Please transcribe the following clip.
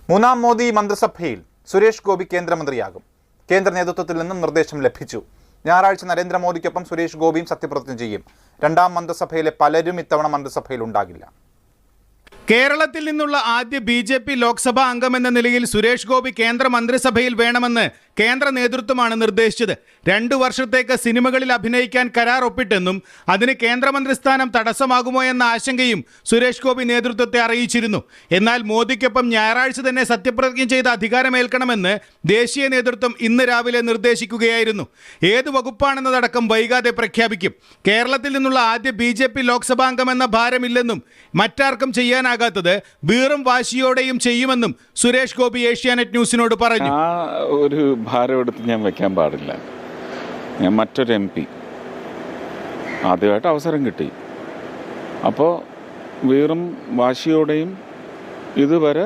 മൂന്നാം മോദി മന്ത്രിസഭയിൽ സുരേഷ് ഗോപി കേന്ദ്രമന്ത്രിയാകും. കേന്ദ്ര നേതൃത്വത്തിൽ നിന്നും നിർദ്ദേശം ലഭിച്ചു. ഞായറാഴ്ച നരേന്ദ്രമോദിക്കൊപ്പം സുരേഷ് ഗോപിയും സത്യപ്രതിജ്ഞ ചെയ്യും. രണ്ടാം മന്ത്രിസഭയിലെ പലരും ഇത്തവണ മന്ത്രിസഭയിൽ ഉണ്ടാകില്ല. കേരളത്തിൽ നിന്നുള്ള ആദ്യ BJP ലോക്സഭാ അംഗമെന്ന നിലയിൽ സുരേഷ് ഗോപി കേന്ദ്ര മന്ത്രിസഭയിൽ വേണമെന്ന് കേന്ദ്ര നേതൃത്വമാണ് നിർദ്ദേശിച്ചത്. 2 വർഷത്തേക്ക് സിനിമകളിൽ അഭിനയിക്കാൻ കരാർ ഒപ്പിട്ടെന്നും അതിന് കേന്ദ്രമന്ത്രി സ്ഥാനം തടസ്സമാകുമോ എന്ന ആശങ്കയും സുരേഷ് ഗോപി നേതൃത്വത്തെ അറിയിച്ചിരുന്നു. എന്നാൽ മോദിക്കൊപ്പം ഞായറാഴ്ച തന്നെ സത്യപ്രതിജ്ഞ ചെയ്ത് അധികാരമേൽക്കണമെന്ന് ദേശീയ നേതൃത്വം ഇന്ന് രാവിലെ നിർദ്ദേശിക്കുകയായിരുന്നു. ഏത് വകുപ്പാണെന്നതടക്കം വൈകാതെ പ്രഖ്യാപിക്കും. കേരളത്തിൽ നിന്നുള്ള ആദ്യ BJP ലോക്സഭാ അംഗമെന്ന ഭാരമില്ലെന്നും മറ്റാർക്കും ചെയ്യാനാകാത്തത് വീറും വാശിയോടെയും ചെയ്യുമെന്നും സുരേഷ് ഗോപി ഏഷ്യാനെറ്റ് ന്യൂസിനോട് പറഞ്ഞു. ഒരു ഭാരം എടുത്ത് ഞാൻ വെക്കാൻ പാടില്ല. ഞാൻ മറ്റൊരു MP ആദ്യമായിട്ട് അവസരം കിട്ടി. അപ്പോൾ വീറും വാശിയോടെയും ഇതുവരെ